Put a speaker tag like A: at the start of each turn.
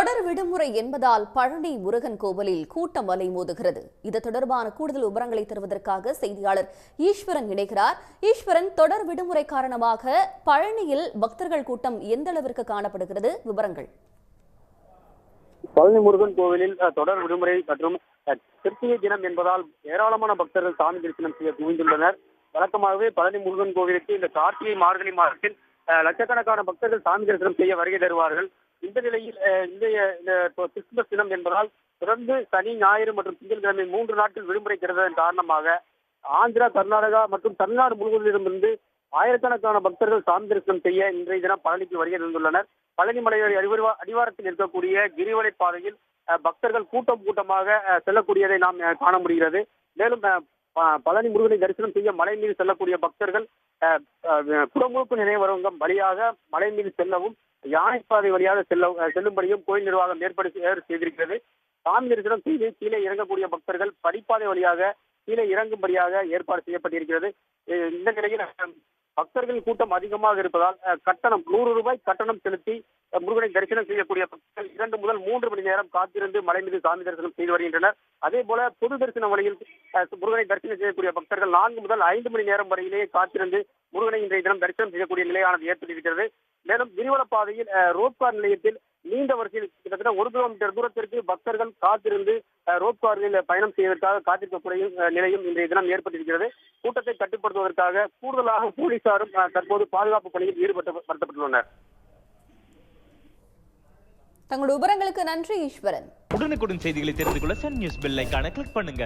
A: தொடர் விடுமுறை என்பதால் பழனி முருகன் கோவிலில் கூட்டம் அலைமோதுகிறது. இது தொடர்பான கூடுதல் விவரங்களை தருவதற்காக செய்தியாளர் ஈஸ்வரன் இணைகிறார். ஈஸ்வரன், தொடர் விடுமுறை காரணமாக பழனியில் பக்தர்கள் கூட்டம் எந்த அளவிற்கு காணப்படுகிறது? விவரங்கள்.
B: பழனி முருகன் கோவிலில் தொடர் விடுமுறை மற்றும் கிருத்திகை தினம் என்பதால் ஏராளமான பக்தர்கள் சாமி தரிசனம் செய்ய குவிந்துள்ளனர். வழக்கமாகவே பழனி முருகன் கோவிலுக்கு இந்த கார்த்திகை மார்கழி மாதத்தில் லட்சக்கணக்கான பக்தர்கள் சாமி தரிசனம் செய்ய வருகை தருவார்கள். இந்த நிலையில் இந்த கிறிஸ்துமஸ் தினம் என்பதால் தொடர்ந்து சனி, ஞாயிறு மற்றும் திங்கட்கிழமை 3 நாட்கள் விடுமுறை கிடைத்ததன் காரணமாக ஆந்திரா, கர்நாடகா மற்றும் தமிழ்நாடு முழுவதிலிருந்து ஆயிரக்கணக்கான பக்தர்கள் சாமி தரிசனம் செய்ய இன்றைய தினம் பழனிக்கு வருகை தந்துள்ளனர். பழனி மலையை அடிவாரத்தில் இருக்கக்கூடிய கிரிவலை பாதையில் பக்தர்கள் கூட்டமாக செல்லக்கூடியதை நாம் காண முடிகிறது. மேலும் பழனி முருகனை தரிசனம் செய்ய மலை மீது செல்லக்கூடிய பக்தர்கள் குடமுழுக்கு நினைவரங்கம் வழியாக மலை மீது செல்லவும், யானைப்பாதை வழியாக செல்லும்படியும் கோயில் நிர்வாகம் ஏற்பாடு செய்திருக்கிறது. சாமி தரிசனம் செய்து கீழே இறங்கக்கூடிய பக்தர்கள் படிப்பாதை வழியாக கீழே இறங்கும்படியாக ஏற்பாடு செய்யப்பட்டிருக்கிறது. இந்த நிலையில் பக்தர்கள் கூட்டம் அதிகமாக இருப்பதால் கட்டணம் 100 ரூபாய் கட்டணம் செலுத்தி முருகனை தரிசனம் செய்யக்கூடிய பக்தர்கள் 2 முதல் 3 மணி நேரம் காத்திருந்து மலை மீது சாமி தரிசனம் செய்து வருகின்றனர். அதே போல பொது தரிசன வழியில் முருகனை தரிசனம் செய்யக்கூடிய பக்தர்கள் 4 முதல் 5 மணி நேரம் வரையிலேயே காத்திருந்து முருகனை இன்றைய தினம் தரிசனம் செய்யக்கூடிய நிலையானது ஏற்பட்டிருக்கிறது. மேலும் கிரிவல பாதையில் ரோப்கார் நிலையத்தில் நீண்ட வரிசையில் கிட்டத்தட்ட 1 கிலோமீட்டர் தூரத்திற்கு பக்தர்கள் காத்திருந்து ரோப்காரில் பயணம் செய்வதற்காக காத்திருக்கக்கூடிய நிலையும் இன்றைய தினம் ஏற்பட்டிருக்கிறது. கூட்டத்தை கட்டுப்படுத்துவதற்காக கூடுதலாக போலீசாரும் தற்போது பாதுகாப்பு பணியில் ஈடுபடுத்தப்பட்டுள்ளனர்.
A: தங்களுடைய விவரங்களுக்கு நன்றி ஈஸ்வரன்.
C: உடனுக்குடன் செய்திகளை தெரிந்து கொள்ள சன் நியூஸ் பெல் ஐகானை கிளிக் பண்ணுங்க.